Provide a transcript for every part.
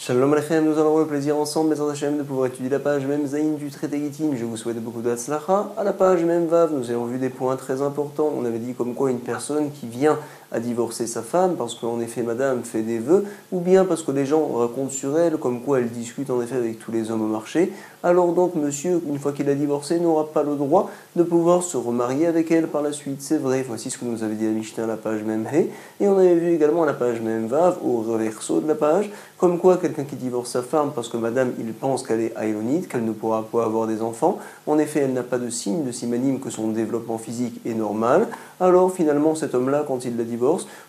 Shalom Alechem, nous allons avoir le plaisir ensemble, Bezrat Hashem, de pouvoir étudier la page Mem Zayin du traité Gittin. Je vous souhaite beaucoup de Hatzlacha. À la page Mem Vav, nous avons vu des points très importants. On avait dit comme quoi une personne qui vient à divorcer sa femme parce qu'en effet madame fait des vœux, ou bien parce que les gens racontent sur elle comme quoi elle discute en effet avec tous les hommes au marché, alors donc monsieur, une fois qu'il a divorcé, n'aura pas le droit de pouvoir se remarier avec elle par la suite. C'est vrai, voici ce que nous avait dit la Mishnah à la page Mem He, et on avait vu également à la page Mem Vav, au reverso de la page, comme quoi quelqu'un qui divorce sa femme parce que madame, il pense qu'elle est aïlonite, qu'elle ne pourra pas avoir des enfants, en effet elle n'a pas de signe de simanim que son développement physique est normal, alors finalement cet homme-là, quand il la divorce,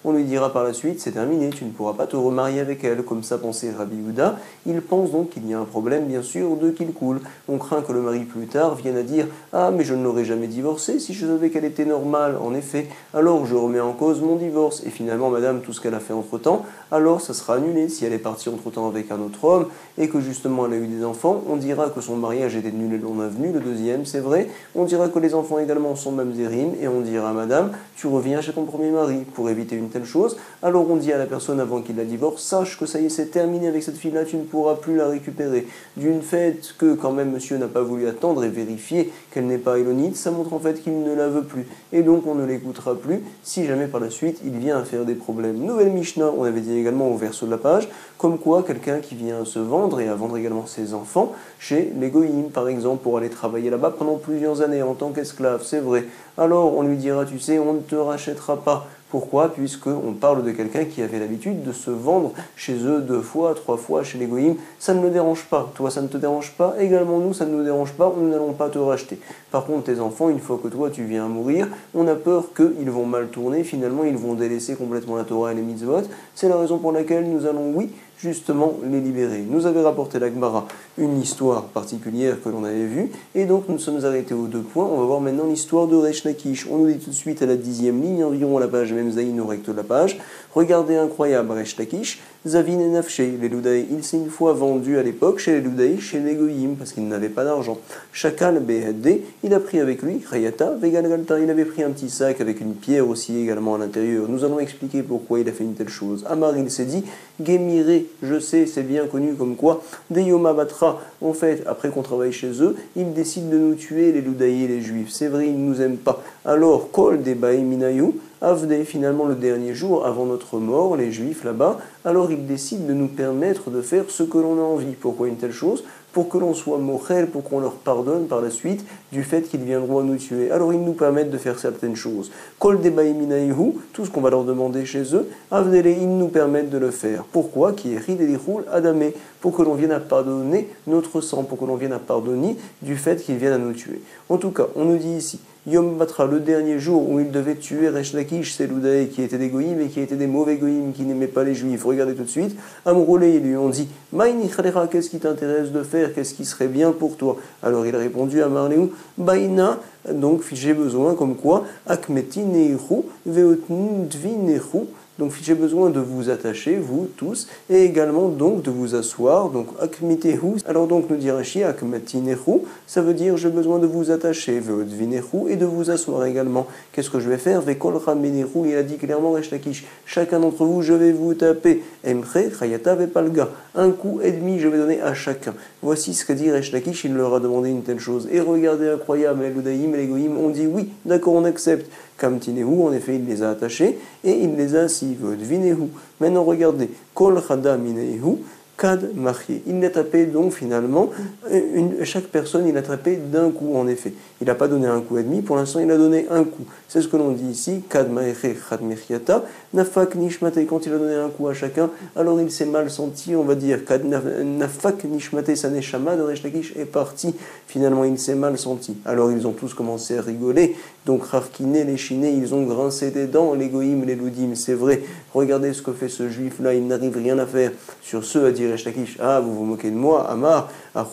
on lui dira par la suite, c'est terminé, tu ne pourras pas te remarier avec elle, comme ça pensait Rabbi Yehuda. Il pense donc qu'il y a un problème bien sûr de qu'il coule. On craint que le mari plus tard vienne à dire, ah mais je ne l'aurais jamais divorcée si je savais qu'elle était normale, en effet, alors je remets en cause mon divorce, et finalement madame, tout ce qu'elle a fait entre-temps, alors ça sera annulé. Si elle est partie entre-temps avec un autre homme, et que justement elle a eu des enfants, on dira que son mariage était nul et non avenu, le deuxième, c'est vrai, on dira que les enfants également sont mamzerim, et on dira, madame, tu reviens chez ton premier mari, pour éviter une telle chose, alors on dit à la personne avant qu'il la divorce, sache que ça y est, c'est terminé avec cette fille-là, tu ne pourras plus la récupérer. D'une fait que quand même monsieur n'a pas voulu attendre et vérifier qu'elle n'est pas élonite, ça montre en fait qu'il ne la veut plus, et donc on ne l'écoutera plus si jamais par la suite il vient à faire des problèmes. Nouvelle Mishnah, on avait dit également au verso de la page, comme quoi quelqu'un qui vient se vendre et à vendre également ses enfants chez les goïms, par exemple, pour aller travailler là-bas pendant plusieurs années en tant qu'esclave, c'est vrai. Alors on lui dira, tu sais, on ne te rachètera pas. Pourquoi? Puisqu'on parle de quelqu'un qui avait l'habitude de se vendre chez eux 2 fois, 3 fois chez les goïms. Ça ne le dérange pas. Toi, ça ne te dérange pas. Également, nous, ça ne nous dérange pas. Nous n'allons pas te racheter. Par contre, tes enfants, une fois que toi, tu viens à mourir, on a peur qu'ils vont mal tourner. Finalement, ils vont délaisser complètement la Torah et les mitzvot. C'est la raison pour laquelle nous allons, oui, justement les libérer. Nous avait rapporté la Gemara une histoire particulière que l'on avait vue, et donc nous sommes arrêtés aux 2 points. On va voir maintenant l'histoire de Resh Lakish. On nous dit tout de suite à la 10e ligne, environ à la page Mem Zayin au recto de la page, regardez incroyable Resh Lakish, Zavin et Nafshe, les Loudaï, il s'est une fois vendu à l'époque chez les Loudaï, chez les Goyim, parce qu'il n'avait pas d'argent. Chakal Behedde, il a pris avec lui, Krayata, Vegal Galta, il avait pris un petit sac avec une pierre aussi également à l'intérieur. Nous allons expliquer pourquoi il a fait une telle chose. Amar, il s'est dit, Gemire, je sais, c'est bien connu comme quoi, des Yoma Batra, en fait, après qu'on travaille chez eux, ils décident de nous tuer, les Loudaï et les Juifs. C'est vrai, ils ne nous aiment pas. Alors, Kol de Baï Minayu, Avde, finalement le dernier jour avant notre mort, les Juifs là-bas, alors ils décident de nous permettre de faire ce que l'on a envie. Pourquoi une telle chose? Pour que l'on soit mochel, pour qu'on leur pardonne par la suite du fait qu'ils viendront nous tuer. Alors ils nous permettent de faire certaines choses. Kol debaïminaïhu, tout ce qu'on va leur demander chez eux, avdele, ils nous permettent de le faire. Pourquoi? Qui est ridelichul adamé, pour que l'on vienne à pardonner notre sang, pour que l'on vienne à pardonner du fait qu'ils viennent à nous tuer. En tout cas, on nous dit ici, Yom Batra, le dernier jour où il devait tuer Resh Lakish, c'est Loudaï qui étaient des goïms et qui étaient des mauvais goïms qui n'aimaient pas les juifs. Regardez tout de suite, Amroulé, ils lui ont dit, Maïni Khalera, qu'est-ce qui t'intéresse de faire? Qu'est-ce qui serait bien pour toi? Alors il a répondu à Marléou, Baïna, donc j'ai besoin comme quoi, Akmeti Neiru, Veotn Dvi Neiru. Donc j'ai besoin de vous attacher, vous tous, et également donc de vous asseoir. Donc akmitehu, alors donc nous dit Rashi, akmatinehu, ça veut dire j'ai besoin de vous attacher, veodvinehu, et de vous asseoir également. Qu'est-ce que je vais faire? Vekol ramenehu, il a dit clairement Resh Lakish, chacun d'entre vous, je vais vous taper. Emre, chayata vepalga, 1 coup et demi je vais donner à chacun. Voici ce qu'a dit Resh Lakish, il leur a demandé une telle chose. Et regardez incroyable, les Loudaïm et les Goïm ont dit oui, d'accord, on accepte. Kamtinehu, en effet, il les a attachés et il les a assis. Vodvinehu. Maintenant, regardez. Kol chada minehu. Kad Machi. Il l'a tapé donc finalement, chaque personne il a tapé d'un coup en effet. Il n'a pas donné un coup et demi, pour l'instant il a donné un coup. C'est ce que l'on dit ici, Kad Machi Chad Mechiata, Nafak Nishmate, quand il a donné un coup à chacun, alors il s'est mal senti, on va dire, Kad Nafak Nishmate, sa neshama de Resh Lakish est parti, finalement il s'est mal senti. Alors ils ont tous commencé à rigoler, donc Rarkiné, les Chinés, ils ont grincé des dents, les Goïm, les Loudim, c'est vrai, regardez ce que fait ce juif là, il n'arrive rien à faire. Sur ce, à dire Resh Lakish, ah vous vous moquez de moi, Amar, Ah,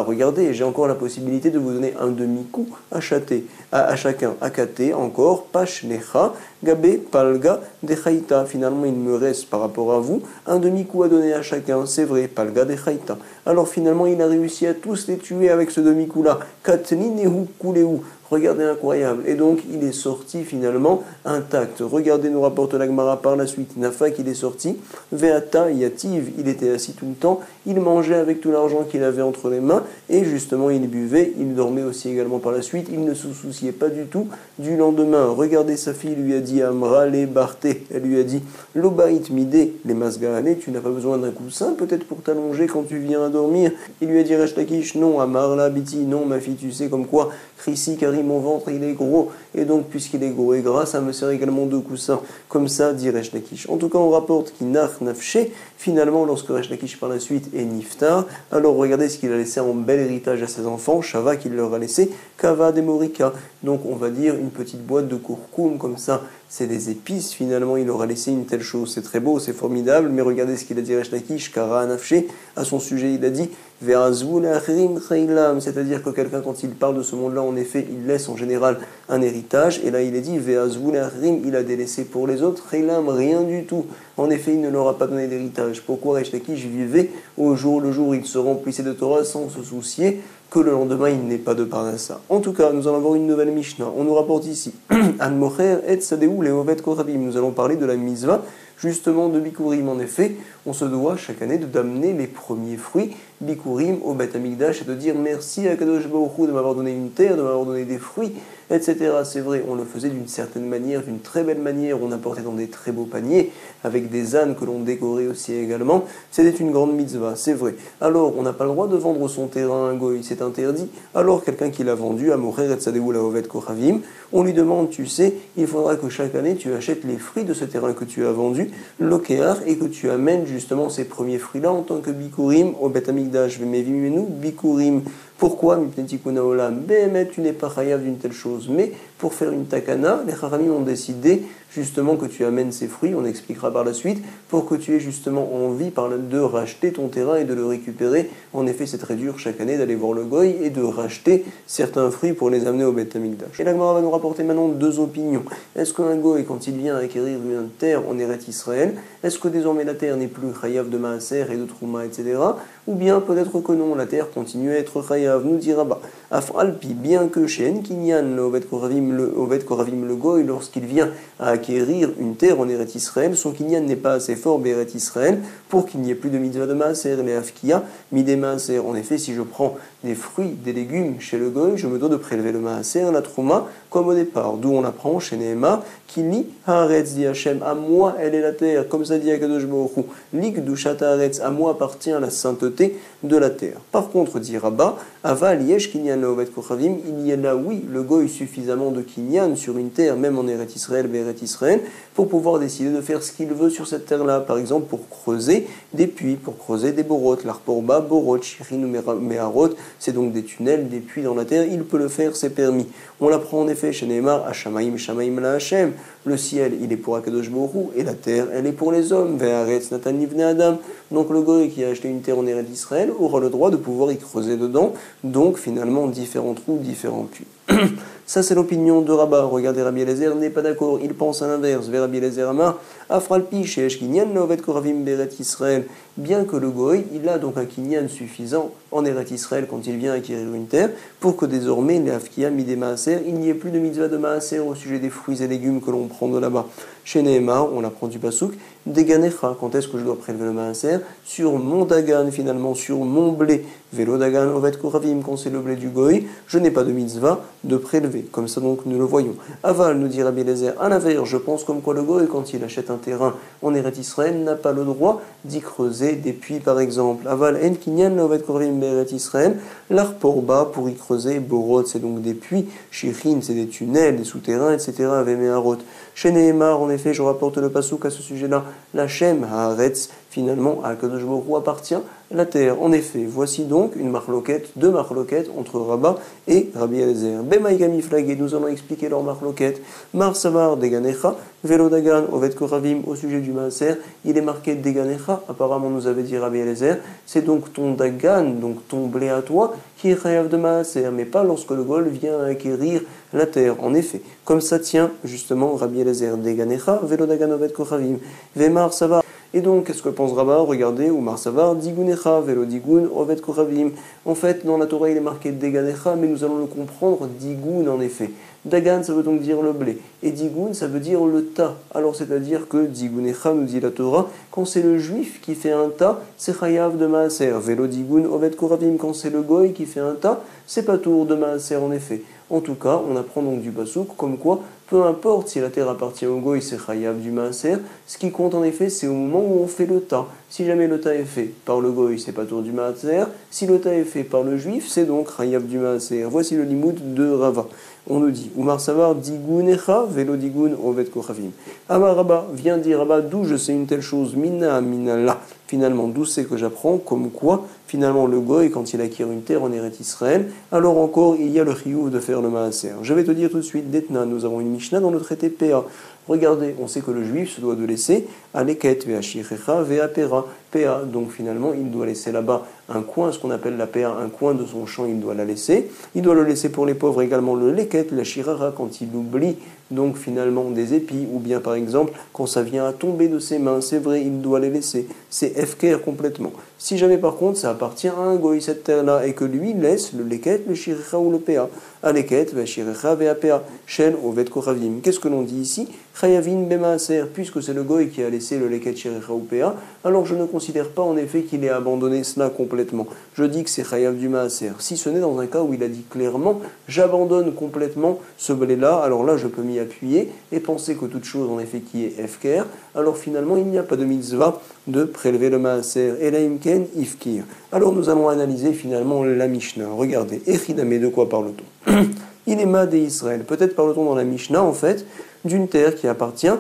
regardez, j'ai encore la possibilité de vous donner un demi-coup à chacun. Akate, encore, pashnecha, gabe, palga, dechaita. Finalement, il me reste par rapport à vous un demi-coup à donner à chacun. C'est vrai, palga, dechaita. Alors finalement, il a réussi à tous les tuer avec ce demi-coup-là. Katni, nehu, kuleu. Regardez, incroyable. Et donc, il est sorti finalement intact. Regardez, nous rapporte la Gemara par la suite. Nafak, il est sorti. Veata, yativ, il était assis tout le temps. Il mangeait avec tout l'argent qu'il avait entre les mains. Et justement, il buvait. Il dormait aussi également par la suite. Il ne se souciait pas du tout du lendemain. Regardez, sa fille lui a dit Amra, les Barté. Elle lui a dit Lobait mide, les masgahane, tu n'as pas besoin d'un coussin peut-être pour t'allonger quand tu viens à dormir. Il lui a dit Resh Lakish, non, Amar la Biti, non, ma fille, tu sais comme quoi, Chrissy, car mon ventre il est gros, et donc puisqu'il est gros et gras, ça me sert également de coussin. Comme ça, dit Resh Lakish. En tout cas, on rapporte qu'Inach Nafché, finalement, lorsque Resh Lakish par la suite est Niftar, alors regardez ce qu'il a laissé en bel héritage à ses enfants, Shava qu'il leur a laissé, Kava de Morika. Donc on va dire une petite boîte de courcoum, comme ça, c'est des épices, finalement, il leur a laissé une telle chose. C'est très beau, c'est formidable, mais regardez ce qu'il a dit Resh Lakish, Kara Nafché, à son sujet, il a dit c'est-à-dire que quelqu'un, quand il parle de ce monde-là, en effet, il laisse en général un héritage, et là il est dit, il a délaissé pour les autres, rien du tout. En effet, il ne leur a pas donné d'héritage. Pourquoi Resh Lakish vivait au jour le jour, il se remplissait de Torah sans se soucier que le lendemain il n'est pas de Parnassa. En tout cas, nous allons avoir une nouvelle Mishnah. On nous rapporte ici, An-Mocher et Tsadeu Leovet Koravim. Nous allons parler de la Mitzvah, justement de Bikurim. En effet, on se doit chaque année d'amener les premiers fruits Bikurim au Beth Amikdash et de dire merci à Kadosh Baruch Hu de m'avoir donné une terre, de m'avoir donné des fruits, etc. C'est vrai, on le faisait d'une certaine manière, d'une très belle manière, on apportait dans des très beaux paniers, avec des ânes que l'on décorait aussi également. C'était une grande mitzvah, c'est vrai. Alors, on n'a pas le droit de vendre son terrain à un goy, c'est interdit. Alors, quelqu'un qui l'a vendu à Mocher et Tzadeu Laovet Kochavim, on lui demande, tu sais, il faudra que chaque année tu achètes les fruits de ce terrain que tu as vendu, l'Okear, et que tu amènes justement ces premiers fruits-là en tant que Bikurim au Beth Amikdash. Vemevimenu Bikurim. Pourquoi Mipnetikuna Olam? Behemet, tu n'es pas chayav d'une telle chose. Mais pour faire une takana, les Chachamim ont décidé justement que tu amènes ces fruits, on expliquera par la suite, pour que tu aies justement envie de racheter ton terrain et de le récupérer. En effet, c'est très dur chaque année d'aller voir le goy et de racheter certains fruits pour les amener au Beth Amikdash. Et la Gemara va nous rapporter maintenant deux opinions. Est-ce qu'un goy, quand il vient acquérir une terre en Eretz Israël, est-ce que désormais la terre n'est plus chayav de maaser et de trouma, etc. Ou bien peut-être que non, la terre continue à être chayav, nous dira bah, Afalpi, bien que chez Enkinyan, le Ovet Koravim, le goy, lorsqu'il vient à acquérir une terre en Eretz Israël, son kinyan n'est pas assez fort Eretz Israël pour qu'il n'y ait plus de mitzvah de maaser, les afkia, midé maaser. En effet, si je prends des fruits, des légumes chez le goy, je me dois de prélever le maaser, la trouma, comme au départ. D'où on apprend chez Nehema, Kili haaretz di Hashem, à moi elle est la terre, comme ça dit Akadosh Baruch Hu, Lik dushat haaretz, à moi appartient la sainteté de la terre. Par contre, dit Rabba, Aval yesh kinyan leovet kochavim, il y a là, oui, le goy suffisamment de kinyan sur une terre, même en Eretz Israël, Eretz Israël, pour pouvoir décider de faire ce qu'il veut sur cette terre-là. Par exemple, pour creuser des puits, pour creuser des borot, l'arporba, borot, shirin ou meharot, c'est donc des tunnels, des puits dans la terre, il peut le faire, c'est permis. On l'apprend en effet chez Neymar, Hashamaim, Shamaim la Hashem, le ciel, il est pour Akadosh Baruch Hu, et la terre, elle est pour les hommes, Ve'aretz Natan Nivne Adam. Donc le goy qui a acheté une terre en Eretz Israël aura le droit de pouvoir y creuser dedans, donc finalement différents trous, différents puits. Ça c'est l'opinion de Rabba. Regardez, Rabbi Eliezer n'est pas d'accord, il pense à l'inverse. Vers Rabbi Eliezer Amar, Afralpi sheesh kinyan leovet koravim beret Israël. Bien que le goy, il a donc un kinyan suffisant en Eretz Israël quand il vient acquérir une terre, pour que désormais les afkia midé maaser, il n'y ait plus de mitzvah de maaser au sujet des fruits et légumes que l'on prend de là-bas. Chez Nehemar, on apprend du pasouk, Deganecha, quand est-ce que je dois prélever le maaser? Sur mon dagan, finalement, sur mon blé. Vélo dagan ovet koravim, quand c'est le blé du goy, je n'ai pas de mitzvah de prélever. Comme ça donc nous le voyons. Aval, nous dit Rabbi Eliezer, à l'inverse, je pense comme quoi le goy, quand il achète un terrain en Eretz Israël, n'a pas le droit d'y creuser des puits par exemple. Aval en kinyan leovet koravim beret Israël, l'arporba pour y creuser, borot c'est donc des puits, shirin c'est des tunnels, des souterrains, etc. Vemeharot. Chez Nehemar, en effet, je rapporte le pasouk à ce sujet-là. La Shem haaretz finalement, à Kadosh Baruch Hu appartient la terre. En effet, voici donc une marloquette, deux marloquettes entre Rabba et Rabbi Eliezer. Bemaïgami flagé, nous allons expliquer leur marloquette. Mar Savar Deganecha, Velo Dagan, Ovet Koravim, au sujet du Maaser, il est marqué Deganecha, apparemment nous avait dit Rabbi Eliezer, c'est donc ton Dagan, donc ton blé à toi, qui est Chayav de Maaser, mais pas lorsque le Gol vient acquérir la terre. En effet, comme ça tient justement Rabbi Eliezer, Deganecha, Velo Dagan, Ovet Koravim, Vemar Savar. Et donc, qu'est-ce que pense Rabba? Regardez, Oumar Savar, Digunecha, Velo Digun, Ovet Koravim. En fait, dans la Torah, il est marqué Deganecha, mais nous allons le comprendre, Digun en effet. Dagan, ça veut donc dire le blé. Et Digun, ça veut dire le tas. Alors, c'est-à-dire que Digunecha, nous dit la Torah, quand c'est le juif qui fait un tas, c'est Chayav de Maaser. Velo Digun, Ovet Koravim, quand c'est le goy qui fait un tas, c'est Patour de Maaser en effet. En tout cas, on apprend donc du Pasouk comme quoi, peu importe si la terre appartient au goy, c'est Chayav du Maaser. Ce qui compte en effet, c'est au moment où on fait le tas. Si jamais le tas est fait par le goy, c'est Patour du Maaser. Si le tas est fait par le juif, c'est donc Chayav du Maaser. Voici le limoud de Rava. On nous dit, Oumar Savar, Digunecha, Velo Digun, Ovet Kochavim. Amar Rabba, vient dire Rabba, d'où je sais une telle chose, Mina, Minala. Finalement, d'où c'est que j'apprends, comme quoi, finalement, le goy, quand il acquiert une terre en Eretz Israël, alors encore, il y a le chiyuv de faire le maaser. Je vais te dire tout de suite, Detna, nous avons une Mishnah dans le traité PA. Regardez, on sait que le juif se doit de laisser Aleket, Veachirecha, Veapera, PA. Donc finalement, il doit laisser là-bas un coin, ce qu'on appelle la PA, un coin de son champ, il doit la laisser. Il doit le laisser pour les pauvres également, le Leket, la Shirara, quand il oublie donc finalement des épis, ou bien par exemple, quand ça vient à tomber de ses mains, c'est vrai, il doit les laisser. C'est FKR complètement. Si jamais par contre, ça appartient à un goy, cette terre-là, et que lui laisse le Leket, le Shirara ou le PA. Aleket, Veachirecha, Veapera, Shel, Ovet Kochavim. Qu'est-ce que l'on dit ici? Chayavin bemaaser, puisque c'est le goy qui a laissé le leket shiricha ou PA, alors je ne considère pas en effet qu'il ait abandonné cela complètement. Je dis que c'est chayav du maaser. Si ce n'est dans un cas où il a dit clairement, j'abandonne complètement ce blé-là, alors là je peux m'y appuyer et penser que toute chose en effet qui est FKR, alors finalement il n'y a pas de mitzvah de prélever le maaser. Et la imken ifkir. Alors nous allons analyser finalement la Mishnah. Regardez, Echidame, de quoi parle-t-on? Il est ma des Israël. Peut-être parle-t-on dans la Mishnah en fait d'une terre qui appartient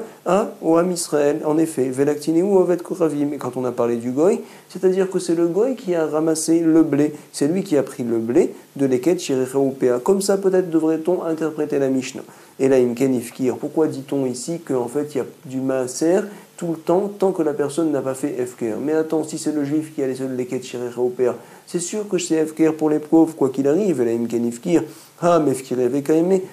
au Ham Israël. En effet, Velaktineu Ovet Koravim. Et quand on a parlé du goy, c'est-à-dire que c'est le goy qui a ramassé le blé. C'est lui qui a pris le blé de l'Eket Shiricha ou PA. Comme ça, peut-être devrait-on interpréter la Mishnah. Et là, Imken Ifkir. Pourquoi dit-on ici qu'en fait il y a du maaser tout le temps, tant que la personne n'a pas fait FKR? Mais attends, si c'est le juif qui a laissé le leket shiricha ou PA, c'est sûr que c'est FKR pour les pauvres, quoi qu'il arrive. Et là, Imken Ifkir.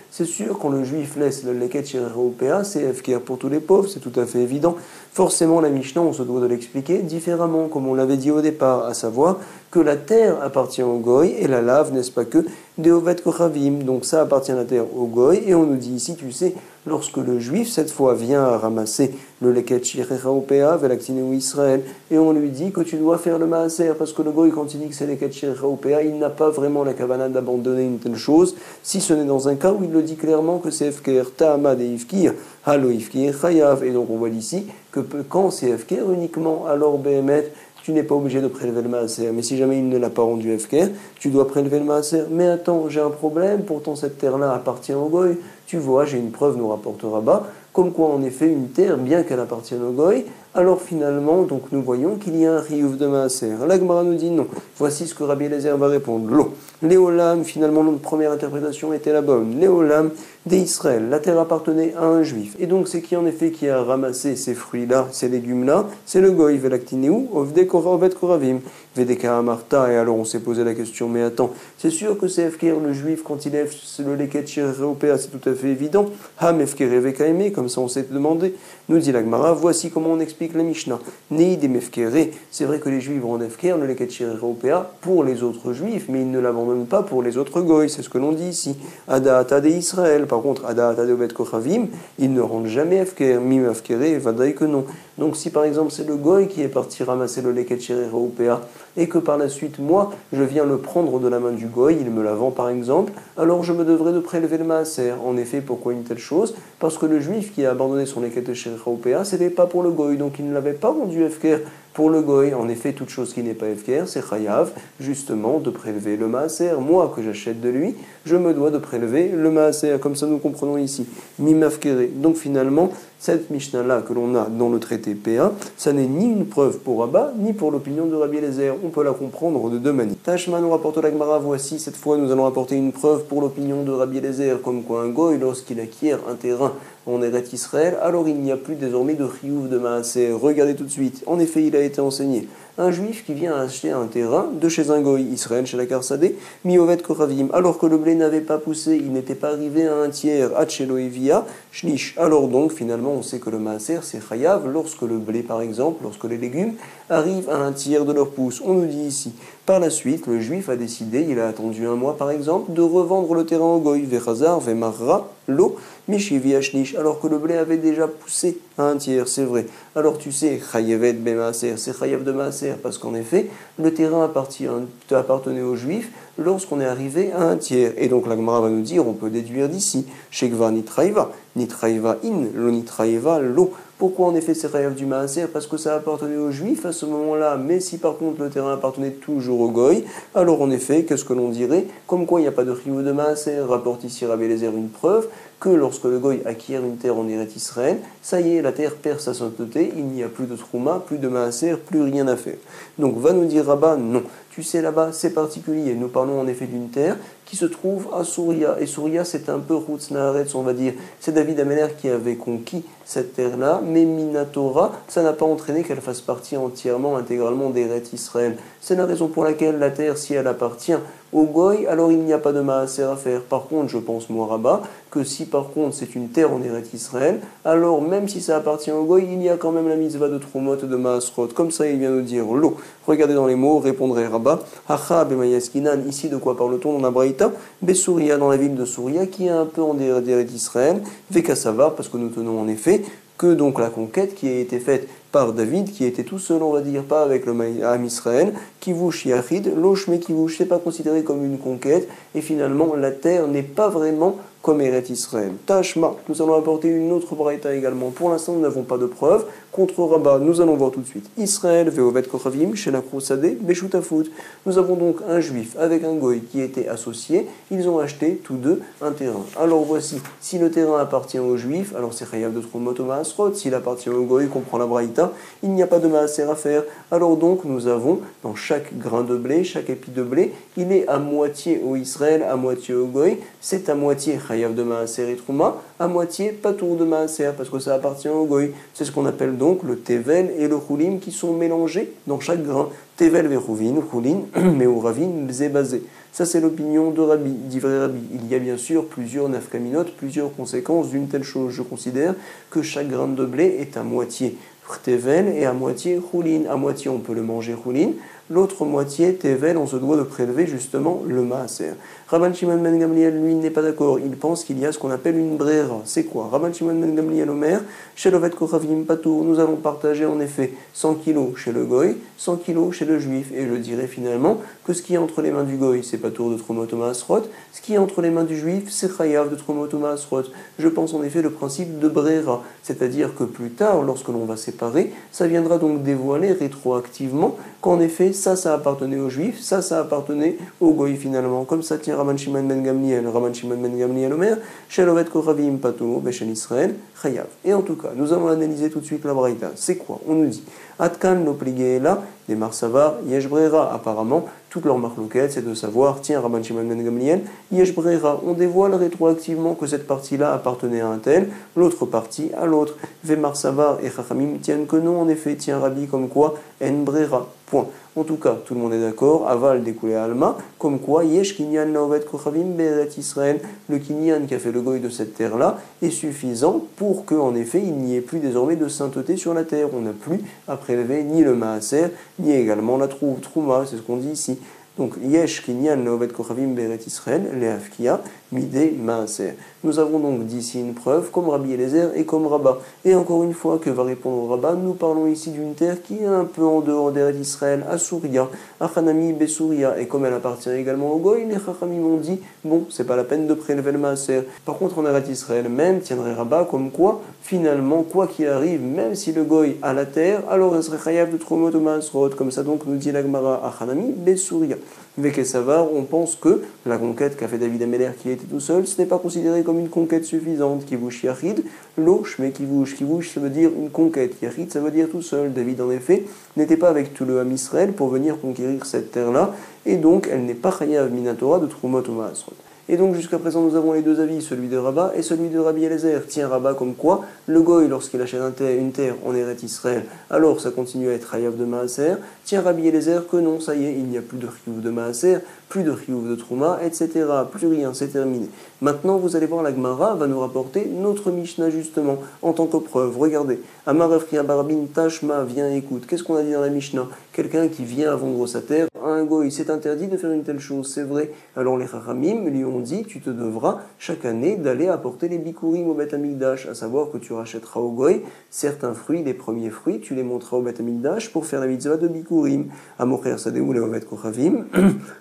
C'est sûr, quand le juif laisse le leket shiricha ou PA, c'est FKR pour tous les pauvres, c'est tout à fait évident. Forcément, la Mishnah, on se doit de l'expliquer différemment, comme on l'avait dit au départ, à savoir que la terre appartient au goy et la lave, n'est-ce pas que des Ovet Kochavim. Donc ça appartient à la terre au goy, et on nous dit ici, tu sais, lorsque le juif, cette fois, vient à ramasser le leket shiricha ou PA, Velaktineu Israël, et on lui dit que tu dois faire le maaser, parce que le goy, quand il dit que c'est leket shiricha ou PA, il n'a pas vraiment la kavana d'abandonner une telle chose, si ce n'est dans un cas où il le dit clairement que c'est FKR, Ta'ama de Ifkir, Halo Ifkir, Chayav. Et donc on voit ici que quand c'est FKR uniquement, alors Behemet, tu n'es pas obligé de prélever le maaser. Mais si jamais il ne l'a pas rendu FKR, tu dois prélever le maaser. Mais attends, j'ai un problème, pourtant cette terre-là appartient au goy. Tu vois, j'ai une preuve, nous rapporte Rabba, comme quoi en effet une terre, bien qu'elle appartienne au goy, alors finalement, donc nous voyons qu'il y a un riyuv de maaser. La Gemara nous dit non. Voici ce que Rabbi Eliezer va répondre. L'eau. Léolam, finalement notre première interprétation était la bonne. Léolam des Israël. La terre appartenait à un juif. Et donc c'est qui en effet qui a ramassé ces fruits-là, ces légumes-là? C'est le goy. Velaktineu, Ovde Ovet Koravim. Vedeka Amarta. Et alors on s'est posé la question, mais attends, c'est sûr que c'est FKR le juif quand il lève le leket shiricha ou PA, c'est tout à fait évident. Ham FKR Vekaime, comme ça on s'est demandé. Nous dit la Gemara, voici comment on explique la Mishnah. Neidem FKR, c'est vrai que les juifs rendent FKR le leket shiricha ou PA pour les autres juifs, mais ils ne l'abandonnent pas pour les autres goy, c'est ce que l'on dit ici. Adaata de Israël, par contre, Adaata de Ovet Kochavim, ils ne rendent jamais FKR, Mim FKR, Vadaï que non. Donc si par exemple c'est le goy qui est parti ramasser le leket shiricha ou PA, et que par la suite, moi, je viens le prendre de la main du goy, il me la vend par exemple, alors je me devrais de prélever le maaser. En effet, pourquoi une telle chose? Parce que le juif qui a abandonné son leket shiricha ou PA, c'était pas pour le goy, donc il ne l'avait pas vendu FKR pour le goy. En effet, toute chose qui n'est pas FKR, c'est chayav, justement, de prélever le maaser. Moi, que j'achète de lui, je me dois de prélever le maaser, comme ça nous comprenons ici. Mimafkere. Donc finalement, cette Mishnah-là que l'on a dans le traité P1, ça n'est ni une preuve pour Rabba, ni pour l'opinion de Rabbi Eliezer. On peut la comprendre de deux manières. Tashma nous rapporte la Gemara, voici, cette fois nous allons apporter une preuve pour l'opinion de Rabbi Eliezer, comme quoi un goy, lorsqu'il acquiert un terrain en Eretz Israël, alors il n'y a plus désormais de chiyuv de maaser. Regardez tout de suite, en effet il a été enseigné. Un juif qui vient acheter un terrain de chez un goy, Israël, chez la Karsadé, Miovet Koravim, alors que le blé n'avait pas poussé, il n'était pas arrivé à un tiers, Hachelo Evia, Shlish. Alors donc, finalement, on sait que le maaser, c'est chayav lorsque le blé, par exemple, lorsque les légumes arrivent à un tiers de leur pousse. On nous dit ici. Par la suite, le juif a décidé, il a attendu un mois par exemple, de revendre le terrain au goy, Vechazar, Vemarra, l'eau, Mishivi Ashnish, alors que le blé avait déjà poussé à un tiers, c'est vrai. Alors tu sais, Chayevet Bemaaser, c'est Chayav de Maaser, parce qu'en effet, le terrain appartenait aux juifs lorsqu'on est arrivé à un tiers. Et donc la Gemara va nous dire, on peut déduire d'ici, Shekva Nitraïva in, lo Nitraïva, lo. Pourquoi en effet c'est Chayav du Maaser? Parce que ça appartenait aux Juifs à ce moment-là, mais si par contre le terrain appartenait toujours au Goy, alors en effet, qu'est-ce que l'on dirait? Comme quoi il n'y a pas de Chiyuv de Maaser, rapporte ici Rabbi Eliezer une preuve que lorsque le Goy acquiert une terre en Eretz Israël, ça y est, la terre perd sa sainteté, il n'y a plus de Trouma, plus de Maaser, plus rien à faire. Donc va nous dire Rabat, non. Tu sais là-bas, c'est particulier. Nous parlons en effet d'une terre qui se trouve à Souria. Et Souria, c'est un peu Chutz Naaretz, on va dire. C'est David Améler qui avait conquis cette terre-là, mais Minatora, ça n'a pas entraîné qu'elle fasse partie entièrement, intégralement d'Eretz Israël. C'est la raison pour laquelle la terre, si elle appartient au Goy, alors il n'y a pas de Maaser à faire. Par contre, je pense, moi, Rabat, que si par contre c'est une terre en Eretz Israël, alors même si ça appartient au Goy, il y a quand même la mitzvah de Trumot et de Maasrot. Comme ça, il vient nous dire l'eau. Regardez dans les mots, répondrait Rabat, Hacha Bemayaskinan, ici de quoi parle-t-on dans la Braïta? Besouria, dans la ville de Souria, qui est un peu en Eretz Israël, Vekasavar, parce que nous tenons en effet que donc la conquête qui a été faite par David, qui était tout seul, on va dire, pas avec le Am Israël, Kivush Yachid, Loshme Kivush, c'est pas considéré comme une conquête, et finalement la terre n'est pas vraiment comme Eretz Israël. Tashma, nous allons apporter une autre braïta également. Pour l'instant, nous n'avons pas de preuve. Contre Rabat, nous allons voir tout de suite. Israël, Veovet Kochavim, chez la Kroussadé, Beshutafut. Nous avons donc un juif avec un goy qui étaient associés. Ils ont acheté tous deux un terrain. Alors voici, si le terrain appartient au juif, alors c'est Chayav de Trumot ou Maasrot. S'il appartient au goy, comprend la braïta, il n'y a pas de Maaser à faire. Alors donc, nous avons dans chaque grain de blé, chaque épi de blé, il est à moitié au Israël, à moitié au goy. C'est à moitié Chayav de Maaser et Trouma, à moitié Patour de Maaser, parce que ça appartient au goy. C'est ce qu'on appelle donc le Tevel et le Choulim qui sont mélangés dans chaque grain. Tevel vechouvin, Choulin, Meuravin, Zébazé. Ça c'est l'opinion de Rabbi, d'Ivré Rabbi. Il y a bien sûr plusieurs nafkaminotes, plusieurs conséquences d'une telle chose. Je considère que chaque grain de blé est à moitié Tevel et à moitié Choulin. À moitié on peut le manger Choulin, l'autre moitié Tevel, on se doit de prélever justement le Maaser. Rabban Shimon ben Gamliel, lui, n'est pas d'accord. Il pense qu'il y a ce qu'on appelle une brera. C'est quoi? Rabban Shimon ben Gamliel Omer, chez Lovet Kochavim Patour, nous allons partager en effet 100 kilos chez le goy, 100 kilos chez le juif. Et je dirais finalement que ce qui est entre les mains du goy, c'est Patour de Trumot ou Maasrot. Ce qui est entre les mains du juif, c'est Chayav de Trumot ou Maasrot. Je pense en effet le principe de brera. C'est-à-dire que plus tard, lorsque l'on va séparer, ça viendra donc dévoiler rétroactivement qu'en effet, ça appartenait aux juifs, ça appartenait au goy finalement. Comme ça tient Rabban Shimon ben Gamliel Omer, Shelovet Kochavim Pato, Beshen Israël, Chayav. Et en tout cas, nous allons analyser tout de suite la braïta. C'est quoi? On nous dit, Atkan no pligeela, des Marsavar, Yesh Brera. Apparemment, toute leur marloquette, c'est de savoir, tiens, Rabban Shimon ben Gamliel, Yesh Brera. On dévoile rétroactivement que cette partie-là appartenait à un tel, l'autre partie à l'autre. Ve Marsavar et Chachamim tiennent que non, en effet, tient Rabbi comme quoi, En Brera. Point. En tout cas, tout le monde est d'accord, aval découlé à Alma, comme quoi, Yesh Kinyan Naovet Kochavim Beret Israël, le Kinyan qui a fait le goy de cette terre-là, est suffisant pour qu'en effet, il n'y ait plus désormais de sainteté sur la terre. On n'a plus à prélever ni le Maaser, ni également la Trouma, c'est ce qu'on dit ici. Donc, Yesh Kinyan Naovet Kochavim Beret Israël, le Afkia, Midé Maaser. Nous avons donc d'ici une preuve, comme Rabbi Eliezer et comme Rabat. Et encore une fois, que va répondre Rabat? Nous parlons ici d'une terre qui est un peu en dehors d'Eretz Israël, à Souria, à Hanami Besouria. Et comme elle appartient également au Goy, les Chachamim ont dit, bon, c'est pas la peine de prélever le Maaser. Par contre, en Eretz Israël même, tiendrait Rabat comme quoi, finalement, quoi qu'il arrive, même si le Goy a la terre, alors elle serait Chayav de Trumot ou Maasrot. Comme ça donc nous dit la Gemara à Hanami Besouria. Vekesavar, on pense que la conquête qu'a fait David Améler qui était tout seul, ce n'est pas considéré comme une conquête suffisante. Kivush Yachid, l'osh, mais Kivush, ça veut dire une conquête. Yachid, ça veut dire tout seul. David, en effet, n'était pas avec tout le Ham Israël pour venir conquérir cette terre-là, et donc elle n'est pas chayav minatora de Trumot ou Maasrot. Et donc jusqu'à présent nous avons les deux avis, celui de Rabat et celui de Rabbi Eliezer. Tiens, Rabat comme quoi, le goy lorsqu'il achète une terre en Eretz Israël, alors ça continue à être Hayav de Maaser. Tiens, Rabbi Eliezer que non, ça y est, il n'y a plus de Chiyuv de Maaser, plus de Chiyuv de Trouma, etc. Plus rien, c'est terminé. Maintenant vous allez voir, la Gemara va nous rapporter notre Mishnah justement, en tant que preuve. Regardez, Amar Efria Barbin Tashma, viens écoute. Qu'est-ce qu'on a dit dans la Mishnah? Quelqu'un qui vient à vendre sa terre, un goy, c'est interdit de faire une telle chose, c'est vrai. Alors les Chachamim lui ont dit, tu te devras chaque année d'aller apporter les bikurim au Beth Amikdash, à savoir que tu rachèteras au goy certains fruits, les premiers fruits, tu les monteras au Beth Amikdash pour faire la mitzvah de bikurim. Amocher Sadeu Leovet Kochavim,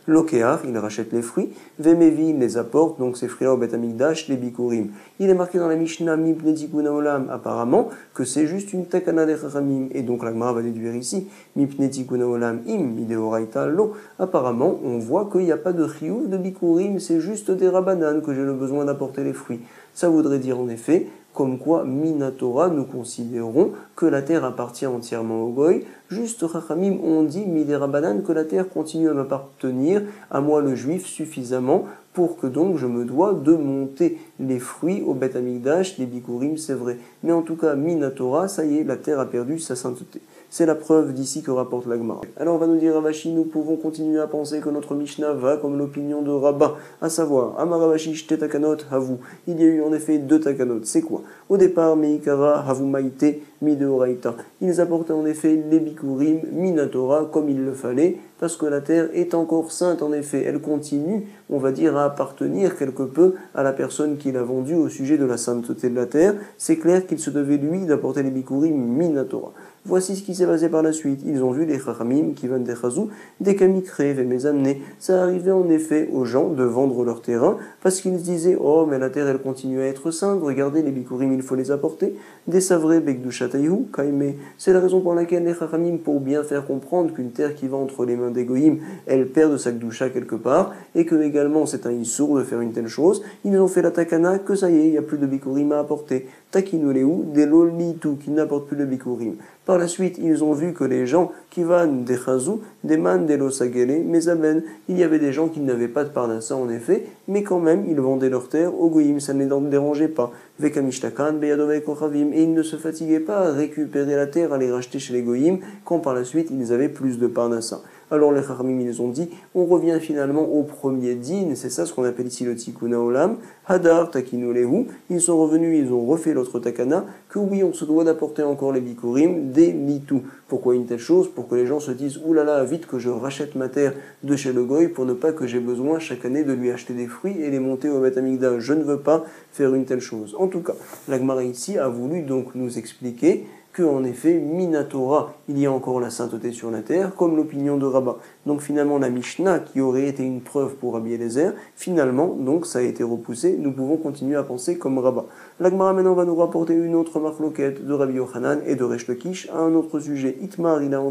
Lokeach, il rachète les fruits, Vemevi, il les apporte, donc ces fruits-là au Beth Amikdash, les bikurim. Il est marqué dans la Mishnah Mipne Tikuna Olam, apparemment, que c'est juste une takana des Chachamim, et donc la Gemara va déduire ici, Mipne Tikuna Olam im, Ideoraita lo. Apparemment, on voit qu'il n'y a pas de chiyuv de bikurim, c'est juste des rabanan que j'ai le besoin d'apporter les fruits. Ça voudrait dire en effet, comme quoi, Minatora, nous considérons que la terre appartient entièrement au goy. Juste Chachamim ont dit, Midé Rabanan, que la terre continue à m'appartenir, à moi le juif, suffisamment pour que donc je me dois de monter les fruits au Beth Amikdash, les bikurim, c'est vrai. Mais en tout cas, Minatora, ça y est, la terre a perdu sa sainteté. C'est la preuve d'ici que rapporte la Gemara. Alors on va nous dire Ravashi, nous pouvons continuer à penser que notre Mishnah va comme l'opinion de Rabat, à savoir, Amar Ravashi shte takanot havu. Il y a eu en effet deux takanot. C'est quoi? Au départ, Meikara havu maite mideoraita. Ils apportaient en effet les bikurim minatora comme il le fallait, parce que la terre est encore sainte en effet. Elle continue, on va dire, à appartenir quelque peu à la personne qui l'a vendue au sujet de la sainteté de la terre. C'est clair qu'il se devait lui d'apporter les bikurim minatora. Voici ce qui s'est passé par la suite. Ils ont vu les Chachamim qui viennent des Chazou, des Kamikrev et mes amenés. Ça arrivait en effet aux gens de vendre leur terrain parce qu'ils se disaient oh, mais la terre elle continue à être sainte, regardez les bikurim, il faut les apporter. Des savrés Bekdushatayhu, Kaime. C'est la raison pour laquelle les Chachamim, pour bien faire comprendre qu'une terre qui va entre les mains des Goïm, elle perd de sa Gdusha quelque part et que également c'est un issour de faire une telle chose, ils ont fait la takana que ça y est, il n'y a plus de bikurim à apporter. Takinoleu, des lolitu qui n'apportent plus de bikurim. Par la suite, ils ont vu que les gens qui van des chazou, des man des losagele, mesaben, il y avait des gens qui n'avaient pas de parnassa en effet, mais quand même ils vendaient leur terre au goïm, ça ne les dérangeait pas. Vekamishtakan, beyadove kochavim, et ils ne se fatiguaient pas à récupérer la terre, à les racheter chez les goïm, quand par la suite ils avaient plus de parnassa. Alors les Chachamim, ils ont dit, on revient finalement au premier din, c'est ça ce qu'on appelle ici le Tikkun Olam, Hadar Takinulehu, ils sont revenus, ils ont refait l'autre Takana, que oui, on se doit d'apporter encore les Bikurim, des Litu. Pourquoi une telle chose? Pour que les gens se disent, oulala, vite que je rachète ma terre de chez le Goy, pour ne pas que j'ai besoin chaque année de lui acheter des fruits et les monter au Beth Amikdash. Je ne veux pas faire une telle chose. En tout cas, la Gemara ici a voulu donc nous expliquer que en effet, Minatora, il y a encore la sainteté sur la terre, comme l'opinion de Rabat. Donc finalement, la Mishnah, qui aurait été une preuve pour Rabbi Eliezer, finalement, donc ça a été repoussé, nous pouvons continuer à penser comme Rabat. La Gemara maintenant va nous rapporter une autre marloquette de Rabbi Yochanan et de Resh Lakish à un autre sujet. Itmar, il a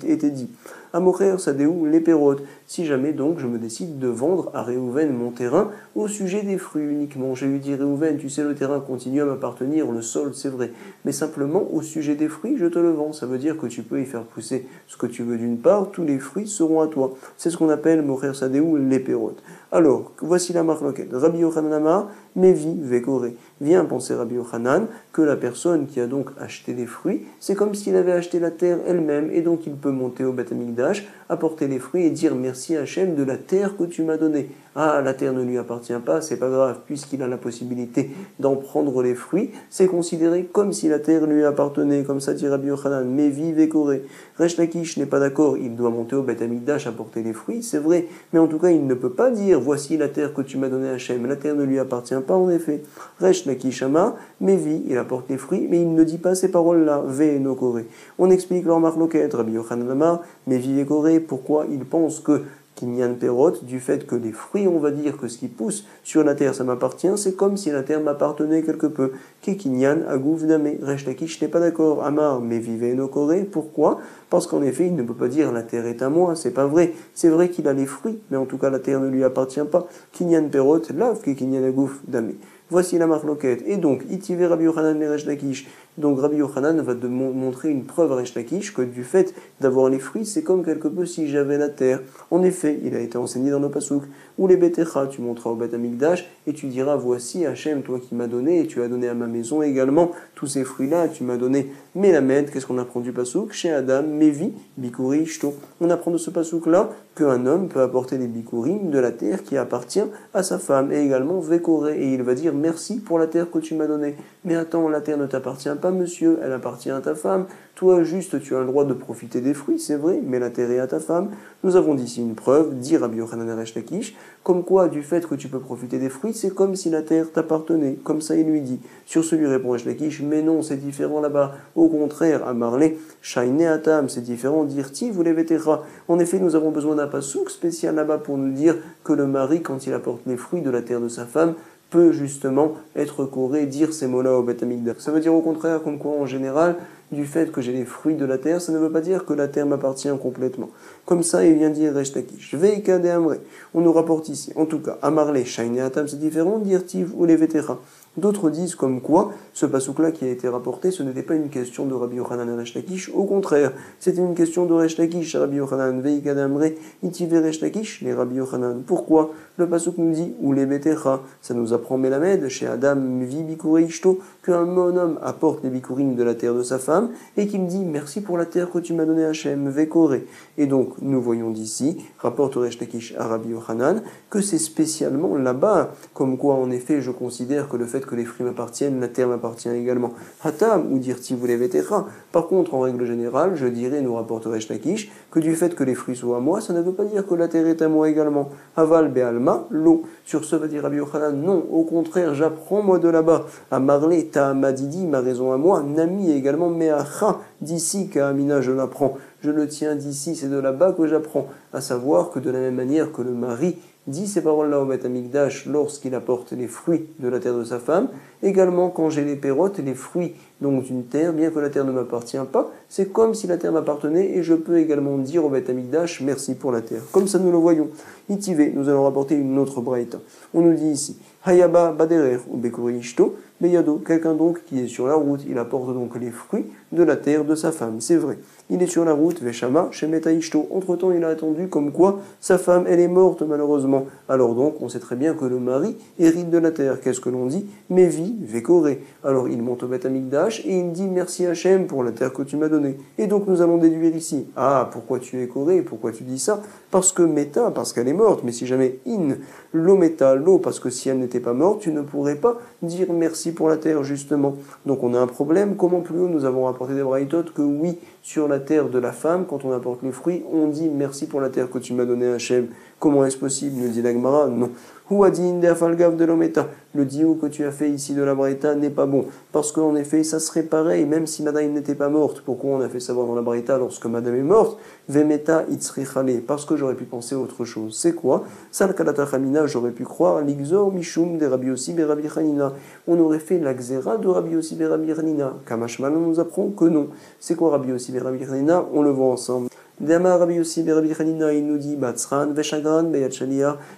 été dit. Amocher, Sadeu, les pérotes. Si jamais donc je me décide de vendre à Réhouven mon terrain au sujet des fruits uniquement. J'ai lui dit Réhouven, tu sais, le terrain continue à m'appartenir, le sol c'est vrai, mais simplement au sujet des fruits, je te le vends. Ça veut dire que tu peux y faire pousser ce que tu veux d'une part, tous les fruits seront à toi. C'est ce qu'on appelle Mocher Sadeu, les pérotes. Alors, voici la marloquette. Rabbi Yochanan Amar, Mevi Vekoré. Vient penser Rabbi Yochanan que la personne qui a donc acheté les fruits, c'est comme s'il avait acheté la terre elle-même, et donc il peut monter au Beth Amikdash, apporter les fruits et dire merci Hachem de la terre que tu m'as donnée. Ah, la terre ne lui appartient pas, c'est pas grave, puisqu'il a la possibilité d'en prendre les fruits, c'est considéré comme si la terre lui appartenait, comme ça dit Rabbi Yochanan, Mevi Vekoré. Resh Lakish n'est pas d'accord, il doit monter au Beth Amikdash apporter les fruits, c'est vrai, mais en tout cas il ne peut pas dire voici la terre que tu m'as donnée Hachem, la terre ne lui appartient pas en effet. Resh Lakish Amar, Mevi, il apporte les fruits, mais il ne dit pas ces paroles-là, Ve no Koré. On explique leur marloquette, Rabbi Yochanan Amar, Mevi Vekoré, pourquoi il pense que Kinyan Perot, du fait que les fruits, on va dire que ce qui pousse sur la terre, ça m'appartient, c'est comme si la terre m'appartenait quelque peu. Kinyan Agouf Dame, Resh Lakish n'est pas d'accord. Amar, mais vivez no Koré, pourquoi? Parce qu'en effet, il ne peut pas dire la terre est à moi, c'est pas vrai. C'est vrai qu'il a les fruits, mais en tout cas, la terre ne lui appartient pas. Kinyan Perot, Lav, Kinyan Agouf Dame. Voici la marloquette. Et donc, Itivé Rabbi Yochanan et Resh Lakish. Donc Rabbi Yochanan va montrer une preuve à Resh Lakish que du fait d'avoir les fruits, c'est comme quelque peu si j'avais la terre. En effet, il a été enseigné dans le Passouk, où les Betecha, tu monteras au Beth Amikdash, et tu diras, voici Hachem, toi qui m'as donné, et tu as donné à ma maison également tous ces fruits-là, tu m'as donné Melamed. Qu'est-ce qu'on apprend du Passouk? Chez Adam, Mevi, Bikuri, Ishto. On apprend de ce Passouk-là qu'un homme peut apporter les bikurim de la terre qui appartient à sa femme, et également Vekoré, et il va dire merci pour la terre que tu m'as donnée. Mais attends, la terre ne t'appartient pas, monsieur, elle appartient à ta femme. Toi, juste, tu as le droit de profiter des fruits, c'est vrai, mais la terre est à ta femme. Nous avons d'ici une preuve, dit Rabbi Yochanan et Resh Lakish, comme quoi, du fait que tu peux profiter des fruits, c'est comme si la terre t'appartenait. Comme ça, il lui dit. Sur ce, lui répond Resh Lakish, mais non, c'est différent là-bas. Au contraire, à Marley, Shaine Atam, c'est différent, dirti, vous les vétéras. En effet, nous avons besoin d'un pasouk spécial là-bas pour nous dire que le mari, quand il apporte les fruits de la terre de sa femme, peut justement être coré, dire ces mots-là au Beth Amikdash. Ça veut dire au contraire, comme quoi en général, du fait que j'ai les fruits de la terre, ça ne veut pas dire que la terre m'appartient complètement. Comme ça, il vient dire Resh Lakish. Veika de Amre. On nous rapporte ici, en tout cas, Amarle, Shaine Atam, c'est différent, dirtiv ou les vétérans. D'autres disent comme quoi, ce pasouk-là qui a été rapporté, ce n'était pas une question de Rabbi Yochanan et Resh Lakish, au contraire, c'était une question de Resh Lakish, Rabbi Yochanan, Veika de Amre, Itive Resh Lakish, les Rabbi Yochanan. Pourquoi? Le pasouk nous dit, ou les vétérans, ça nous apprend Melamed, chez Adam, Vi Bikurei Ishto, qu'un homme apporte les bikurim de la terre de sa femme, et qu'il me dit, merci pour la terre que tu m'as donnée Hachem, Vekoré. Et donc, nous voyons d'ici, rapporte Resh Lakish à Rabbi Yochanan, que c'est spécialement là-bas, comme quoi en effet je considère que le fait que les fruits m'appartiennent, la terre m'appartient également. Hatam, ou dire vous les vétéras. Par contre, en règle générale, je dirais, nous rapporte Resh Lakish, que du fait que les fruits soient à moi, ça ne veut pas dire que la terre est à moi également. Aval be'alma, l'eau. Sur ce va dire Rabbi Yochanan, non, au contraire, j'apprends moi de là-bas. À Marley, Ta'amadidi, ma raison à moi, Nami également, Me'acha, d'ici qu'Amina je l'apprends. Je le tiens d'ici, c'est de là-bas que j'apprends. À savoir que de la même manière que le mari dit ces paroles-là au Beth Amikdash lorsqu'il apporte les fruits de la terre de sa femme, également quand j'ai les pérotes, les fruits donc d'une terre, bien que la terre ne m'appartient pas, c'est comme si la terre m'appartenait et je peux également dire au Beth Amikdash merci pour la terre. Comme ça nous le voyons. Itivé, nous allons rapporter une autre braïta. On nous dit ici, Hayaba baderer ou bekuri ishto, beyado, quelqu'un donc qui est sur la route, il apporte donc les fruits de la terre de sa femme, c'est vrai. Il est sur la route, Veshama, Shemeta Ishto. Entre-temps, il a attendu comme quoi sa femme, elle est morte malheureusement. Alors donc, on sait très bien que le mari hérite de la terre. Qu'est-ce que l'on dit? Mevi, Vekoré. Alors il monte au Beth Amikdash et il dit merci Hachem pour la terre que tu m'as donnée. Et donc nous allons déduire ici. Ah, pourquoi tu es coré? Pourquoi tu dis ça? Parce que Meta, parce qu'elle est morte. Mais si jamais In, l'eau Meta, l'eau, parce que si elle n'était pas morte, tu ne pourrais pas dire merci pour la terre, justement. Donc on a un problème. Comment plus haut nous avons rapporté des braïtotes que oui, sur la terre de la femme, quand on apporte les fruits, on dit merci pour la terre que tu m'as donnée Hachem. Comment est-ce possible? Nous dit l'Agmara, non. Le diou que tu as fait ici de la Braïta n'est pas bon. Parce qu'en effet, ça serait pareil, même si madame n'était pas morte. Pourquoi on a fait savoir dans la Braïta lorsque madame est morte? Vemeta itzrichale. Parce que j'aurais pu penser à autre chose. C'est quoi? Salkalata Chamina, j'aurais pu croire l'Ixor Mishum de Rabbi Yossi Rabbi Hanina. On aurait fait la Xéra de Rabbi Yossi Rabbi Hanina. Kamashmal, on nous apprend que non. C'est quoi Rabbi Yossi Rabbi Hanina? On le voit ensemble. Dama Rabbi Yossi Rabbi Hanina, il nous dit Batzran, Veshagran, Beyat.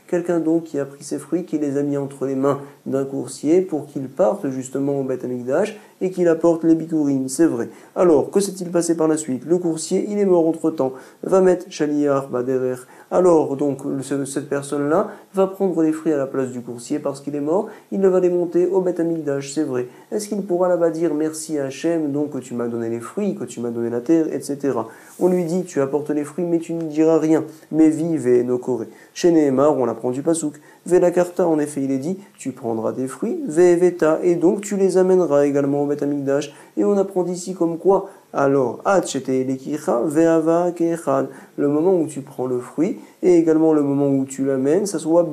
Quelqu'un donc qui a pris ses fruits, qui les a mis entre les mains d'un coursier pour qu'il parte justement au Beth Amikdash et qu'il apporte les bikurim, c'est vrai. Alors, que s'est-il passé par la suite? Le coursier, il est mort entre-temps. Va mettre Shaliar Baderer. Alors, donc, cette personne-là va prendre les fruits à la place du coursier parce qu'il est mort. Il va les monter au Beth Amikdash, c'est vrai. Est-ce qu'il pourra là-bas dire merci à Hachem, donc que tu m'as donné les fruits, que tu m'as donné la terre, etc. On lui dit, tu apportes les fruits, mais tu ne diras rien. Mais vive et no koré. Chez Nehemar, on l'apprend du pasouk. Vela karta, en effet, il est dit, tu prendras tes fruits, veta, et donc tu les amèneras également au Beth Amikdash. Et on apprend d'ici comme quoi? Alors, le moment où tu prends le fruit et également le moment où tu l'amènes, ça soit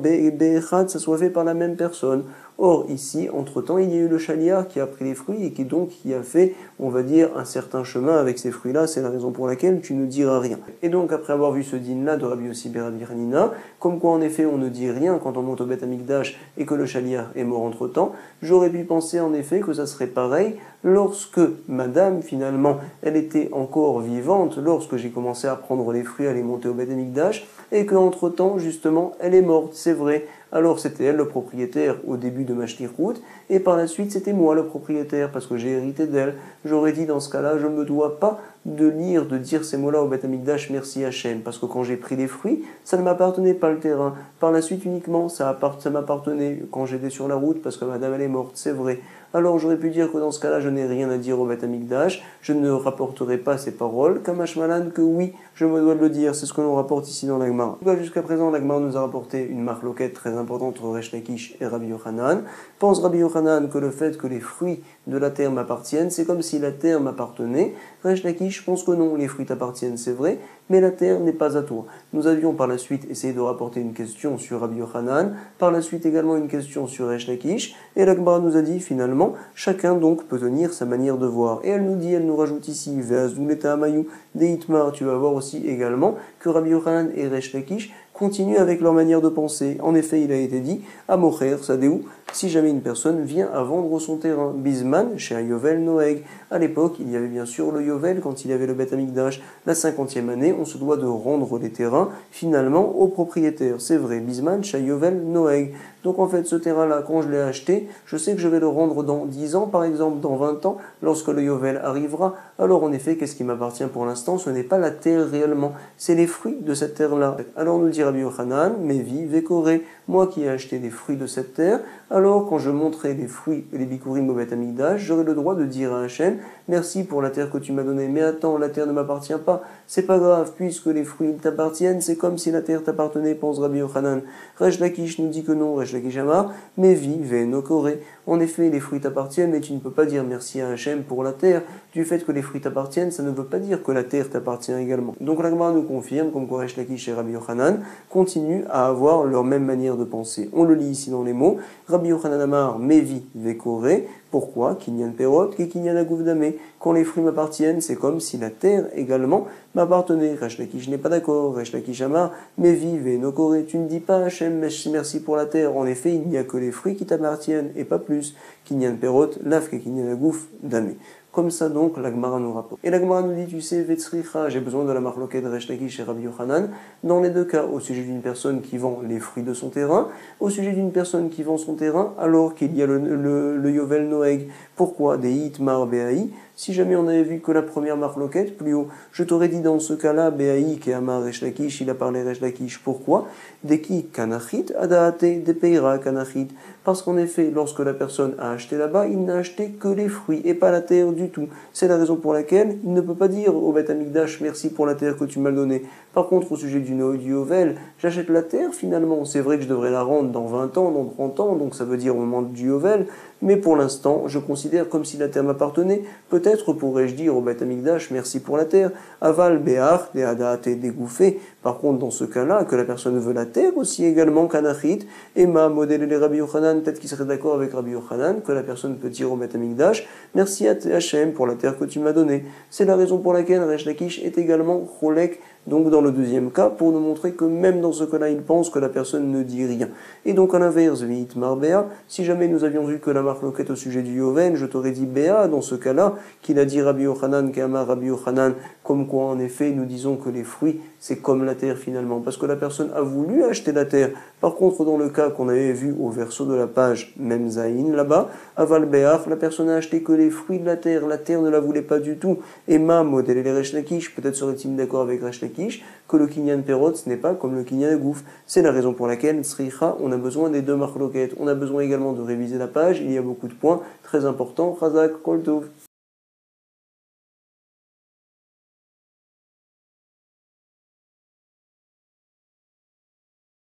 ça soit fait par la même personne. Or, ici, entre-temps, il y a eu le chaliar qui a pris les fruits et qui a fait, on va dire, un certain chemin avec ces fruits-là. C'est la raison pour laquelle tu ne diras rien. Et donc, après avoir vu ce din-là de Rabbi Yossi ben Rabbi Hanina, comme quoi, en effet, on ne dit rien quand on monte au Beth Amikdash et que le chaliar est mort entre-temps, j'aurais pu penser, en effet, que ça serait pareil lorsque madame, finalement, elle était encore vivante, lorsque j'ai commencé à prendre les fruits, à les monter au Beth Amikdash, et qu'entre-temps, justement, elle est morte, c'est vrai. Alors c'était elle le propriétaire au début de ma shlichut, et par la suite c'était moi le propriétaire parce que j'ai hérité d'elle. J'aurais dit dans ce cas-là, je ne me dois pas de dire ces mots-là au Beth Amikdash, merci Hachem, parce que quand j'ai pris les fruits, ça ne m'appartenait pas le terrain. Par la suite uniquement, ça m'appartenait quand j'étais sur la route parce que madame elle est morte, c'est vrai. Alors j'aurais pu dire que dans ce cas-là, je n'ai rien à dire au Beth Amikdash, je ne rapporterai pas ces paroles, Kamash Malan, que oui, je me dois de le dire, c'est ce que l'on rapporte ici dans l'Agmara. Jusqu'à présent, l'Agmara nous a rapporté une marloquette très importante entre Resh Lakish et Rabbi Yochanan. Pense Rabbi Yochanan que le fait que les fruits de la terre m'appartiennent, c'est comme si la terre m'appartenait. Resh Lakish pense que non, les fruits t'appartiennent, c'est vrai, mais la terre n'est pas à toi. Nous avions par la suite essayé de rapporter une question sur Rabbi Yochanan, par la suite également une question sur Resh Lakish, et l'Agmara nous a dit finalement, chacun donc peut tenir sa manière de voir. Et elle nous rajoute ici, Ve'azuleta Amayu, Deitmar, tu vas voir aussi également que Rabbi Yochanan et Resh Lakish continuent avec leur manière de penser. En effet, il a été dit, Amocher, Sadeu, si jamais une personne vient à vendre son terrain, Bisman, chez un Yovel Noeg. À l'époque, il y avait bien sûr le Yovel, quand il y avait le Beth Amikdash, la 50e année, on se doit de rendre les terrains, finalement, au propriétaire. C'est vrai, Bisman, chez Yovel Noeg. Donc en fait, ce terrain-là, quand je l'ai acheté, je sais que je vais le rendre dans 10 ans, par exemple, dans 20 ans, lorsque le Yovel arrivera. Alors en effet, qu'est-ce qui m'appartient pour l'instant? Ce n'est pas la terre réellement, c'est les fruits de cette terre-là. Alors nous dit Rabbi Yochanan, Mevi, Vekoré, moi qui ai acheté les fruits de cette terre, alors quand je montrerai les fruits et les bikurim au Beth Amikdash, j'aurai le droit de dire à Hachem, merci pour la terre que tu m'as donnée, mais attends, la terre ne m'appartient pas, c'est pas grave, puisque les fruits t'appartiennent, c'est comme si la terre t'appartenait, pense Rabbi Yochanan. Resh Lakish nous dit que non, Resh Lakish Amar, Mevi, Venokore. En effet, les fruits t'appartiennent, mais tu ne peux pas dire merci à Hachem pour la terre. Du fait que les fruits t'appartiennent, ça ne veut pas dire que la terre t'appartient également. Donc la Gemara nous confirme, comme quoi Resh Lakish et Rabbi Yochanan continuent à avoir leur même manière de penser. On le lit ici dans les mots, Rabbi Yochanan Amar, Mevi, Vekore. Pourquoi? Kinyan Perot, Kinyan Agouvdame. Quand les fruits m'appartiennent, c'est comme si la terre également m'appartenait. Resh Lakish n'est pas d'accord. Resh Lakish Amar, Mevi, Venokore. Tu ne dis pas Hachem, merci pour la terre. En effet, il n'y a que les fruits qui t'appartiennent et pas plus. Kinyan Perot, Lafke Kinyan Agouvdame. Comme ça donc, la Gemara nous rapporte. Et la Gemara nous dit, tu sais, Vetzricha, j'ai besoin de la marloquette de Resh Lakish et Rabbi Yochanan, dans les deux cas, au sujet d'une personne qui vend les fruits de son terrain, au sujet d'une personne qui vend son terrain, alors qu'il y a le Yovel Noeg. Pourquoi? Des Hitmar Be'aï. Si jamais on avait vu que la première marloquette, plus haut, je t'aurais dit dans ce cas-là, Be'aï, qui Amar Resh Lakish, il a parlé Resh Lakish. Pourquoi? Deki Kanachit, Adaate, Depeira Kanachit. Parce qu'en effet, lorsque la personne a acheté là-bas, il n'a acheté que les fruits et pas la terre du tout. C'est la raison pour laquelle il ne peut pas dire au Beth Amikdash, merci pour la terre que tu m'as donnée. Par contre, au sujet du Yovel, j'achète la terre finalement. C'est vrai que je devrais la rendre dans 20 ans, dans 30 ans, donc ça veut dire au moment du Yovel. Mais pour l'instant, je considère comme si la terre m'appartenait. Peut-être pourrais-je dire au Beth Amikdash, merci pour la terre. Aval, Béach, Deadaate, dégouffé. Par contre, dans ce cas-là, que la personne veut la terre aussi également, Kanachit, Emma, modèle les Rabbi Yochanan, peut-être qu'il serait d'accord avec Rabbi Yochanan, que la personne peut dire au Beth Amikdash, merci à Hachem pour la terre que tu m'as donnée. C'est la raison pour laquelle Resh Lakish est également Cholek, donc dans le deuxième cas, pour nous montrer que même dans ce cas-là, il pense que la personne ne dit rien. Et donc à l'inverse, Veit Marbea, si jamais nous avions vu que la marloquette au sujet du Yovel, je t'aurais dit Béa, dans ce cas-là, qu'il a dit Rabbi Yochanan, Kama Rabbi Yochanan, comme quoi en effet nous disons que les fruits, c'est comme la terre finalement, parce que la personne a voulu acheter la terre. Par contre, dans le cas qu'on avait vu au verso de la page Mem Zaïn, là-bas, Aval Béach, la personne a acheté que les fruits de la terre ne la voulait pas du tout. Et Ma, modèle les Resh Lakish, peut-être serait-il d'accord avec Resh Lakish, que le Kinyan Perot, ce n'est pas comme le Kinyan Agouf. C'est la raison pour laquelle, Sricha, on a besoin des deux marloquettes. On a besoin également de réviser la page, il y a beaucoup de points très importants. Chazak, Kol Tov.